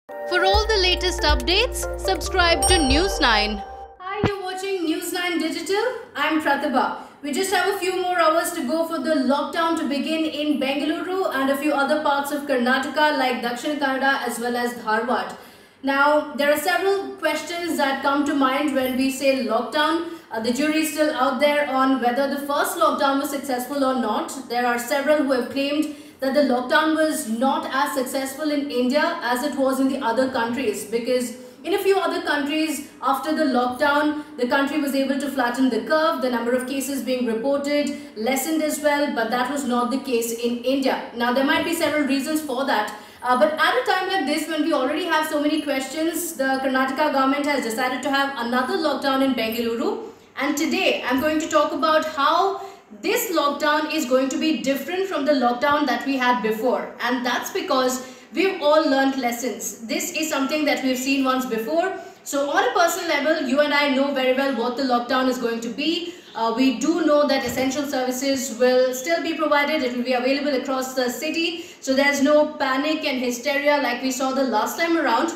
For all the latest updates, subscribe to News 9. Hi, you're watching News 9 Digital. I'm Pratibha. We just have a few more hours to go for the lockdown to begin in Bengaluru and a few other parts of Karnataka like Dakshin Kannada as well as Dharwad. Now, there are several questions that come to mind when we say lockdown. The jury is still out there on whether the first lockdown was successful or not. There are several who have claimed that the lockdown was not as successful in India as it was in the other countries, because in a few other countries after the lockdown the country was able to flatten the curve, the number of cases being reported lessened as well, but that was not the case in India. Now there might be several reasons for that. But at a time like this, when we already have so many questions, the Karnataka government has decided to have another lockdown in Bengaluru, and today I'm going to talk about how this lockdown is going to be different from the lockdown that we had before, and that's because we've all learned lessons. This is something that we've seen once before. So on a personal level, you and I know very well what the lockdown is going to be. We do know that essential services will still be provided. It will be available across the city. So there's no panic and hysteria like we saw the last time around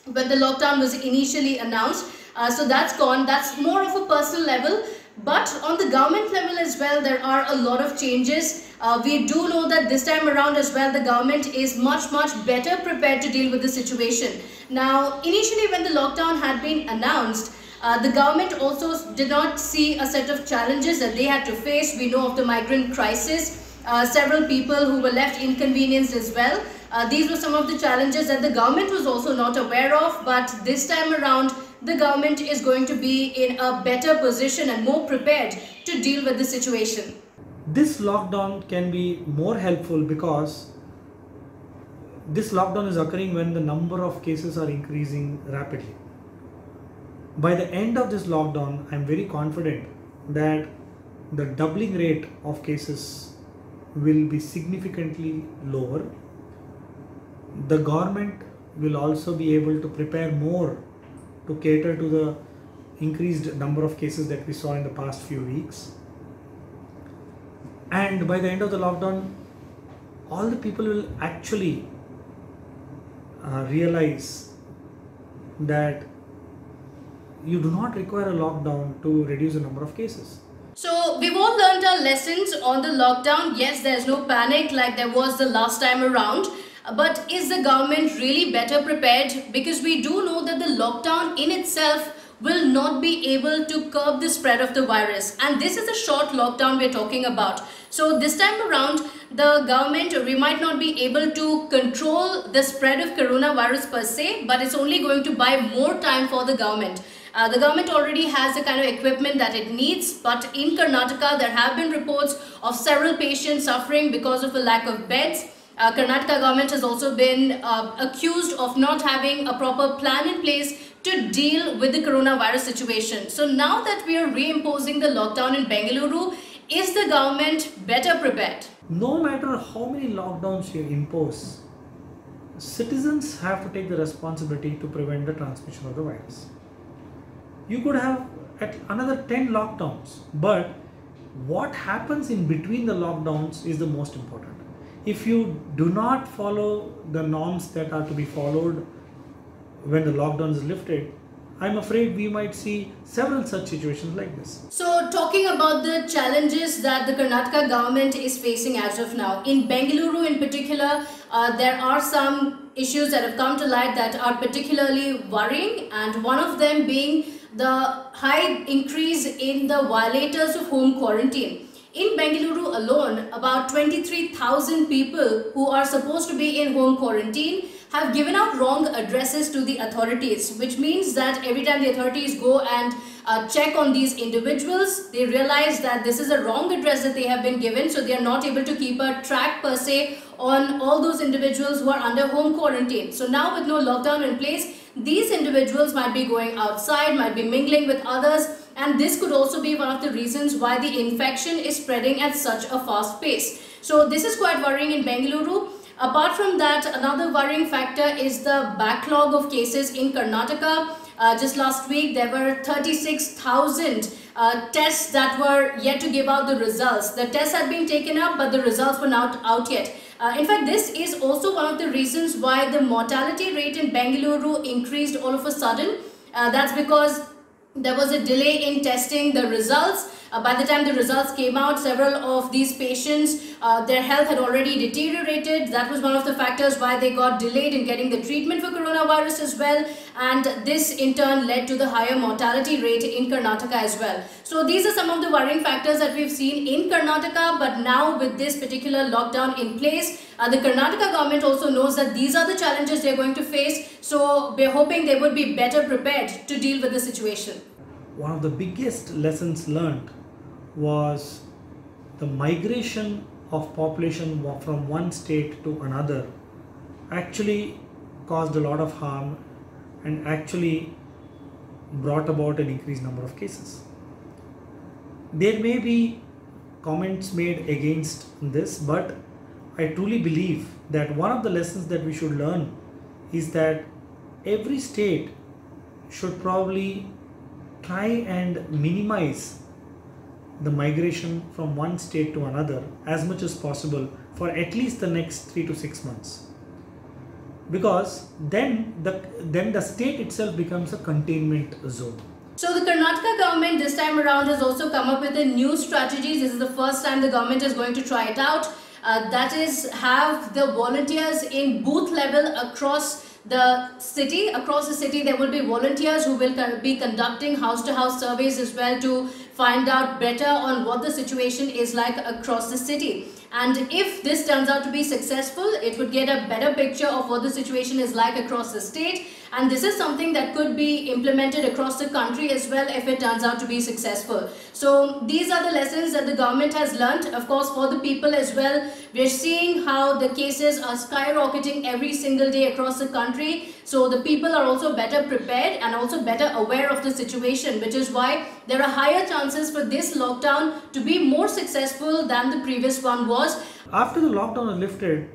when the lockdown was initially announced. So that's gone. That's more of a personal level. But on the government level as well, there are a lot of changes. We do know that this time around as well, the government is much better prepared to deal with the situation. Now, initially when the lockdown had been announced, the government also did not see a set of challenges that they had to face. We know of the migrant crisis, several people who were left inconvenienced as well. These were some of the challenges that the government was also not aware of, but this time around, the government is going to be in a better position and more prepared to deal with the situation. This lockdown can be more helpful because this lockdown is occurring when the number of cases are increasing rapidly. By the end of this lockdown, I am very confident that the doubling rate of cases will be significantly lower. The government will also be able to prepare more to cater to the increased number of cases that we saw in the past few weeks. And by the end of the lockdown, all the people will actually realize that you do not require a lockdown to reduce the number of cases. So we've all learned our lessons on the lockdown. Yes, there's no panic like there was the last time around. But is the government really better prepared? Because we do know that the lockdown in itself will not be able to curb the spread of the virus. And this is a short lockdown we're talking about. So this time around, the government, we might not be able to control the spread of coronavirus per se, but it's only going to buy more time for the government. The government already has the kind of equipment that it needs, but in Karnataka, there have been reports of several patients suffering because of a lack of beds. Karnataka government has also been accused of not having a proper plan in place to deal with the coronavirus situation. So now that we are reimposing the lockdown in Bengaluru, is the government better prepared? No matter how many lockdowns you impose, citizens have to take the responsibility to prevent the transmission of the virus. You could have another 10 lockdowns, but what happens in between the lockdowns is the most important. If you do not follow the norms that are to be followed when the lockdown is lifted, I'm afraid we might see several such situations like this. So talking about the challenges that the Karnataka government is facing as of now, in Bengaluru in particular, there are some issues that have come to light that are particularly worrying, and one of them being the high increase in the violators of home quarantine. In Bengaluru alone, about 23,000 people who are supposed to be in home quarantine have given out wrong addresses to the authorities, which means that every time the authorities go and check on these individuals, they realize that this is a wrong address that they have been given, so they are not able to keep a track per se on all those individuals who are under home quarantine. So now with no lockdown in place, these individuals might be going outside, might be mingling with others, and this could also be one of the reasons why the infection is spreading at such a fast pace. So this is quite worrying in Bengaluru. Apart from that, another worrying factor is the backlog of cases in Karnataka. Just last week, there were 36,000 tests that were yet to give out the results. The tests had been taken up, but the results were not out yet. In fact, this is also one of the reasons why the mortality rate in Bengaluru increased all of a sudden. That's because there was a delay in testing the results. By the time the results came out, several of these patients, their health had already deteriorated. That was one of the factors why they got delayed in getting the treatment for coronavirus as well. And this in turn led to the higher mortality rate in Karnataka as well. So these are some of the worrying factors that we've seen in Karnataka. But now with this particular lockdown in place, the Karnataka government also knows that these are the challenges they're going to face. So we're hoping they would be better prepared to deal with the situation. One of the biggest lessons learned was the migration of population from one state to another actually caused a lot of harm and actually brought about an increased number of cases. There may be comments made against this, but I truly believe that one of the lessons that we should learn is that every state should probably try and minimize the migration from one state to another as much as possible for at least the next 3 to 6 months, because then the state itself becomes a containment zone. So the Karnataka government this time around has also come up with a new strategy. This is the first time the government is going to try it out. That is, have the volunteers in booth level across the city. Across the city, there will be volunteers who will be conducting house-to-house surveys as well to find out better on what the situation is like across the city. And if this turns out to be successful, it would get a better picture of what the situation is like across the state. And this is something that could be implemented across the country as well if it turns out to be successful. So these are the lessons that the government has learnt. Of course, for the people as well, we're seeing how the cases are skyrocketing every single day across the country. So the people are also better prepared and also better aware of the situation, which is why there are higher chances for this lockdown to be more successful than the previous one was. After the lockdown was lifted,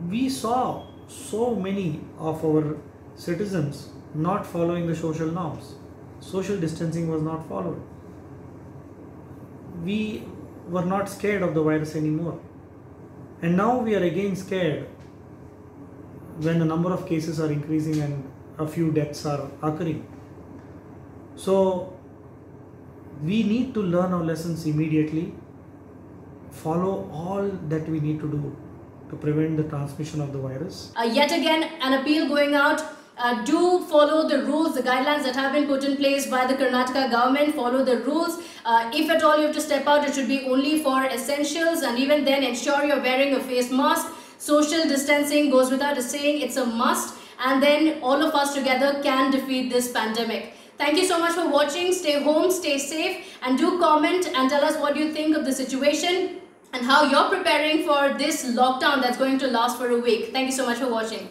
we saw so many of our citizens not following the social norms. Social distancing was not followed. We were not scared of the virus anymore. And now we are again scared when the number of cases are increasing and a few deaths are occurring. So we need to learn our lessons immediately, follow all that we need to do to prevent the transmission of the virus. Yet again, an appeal going out. Do follow the rules, the guidelines that have been put in place by the Karnataka government. Follow the rules. If at all you have to step out, it should be only for essentials, and even then ensure you're wearing a face mask. Social distancing goes without saying, it's a must, and then all of us together can defeat this pandemic. Thank you so much for watching. Stay home, stay safe, and do comment and tell us what you think of the situation and how you're preparing for this lockdown that's going to last for a week. Thank you so much for watching.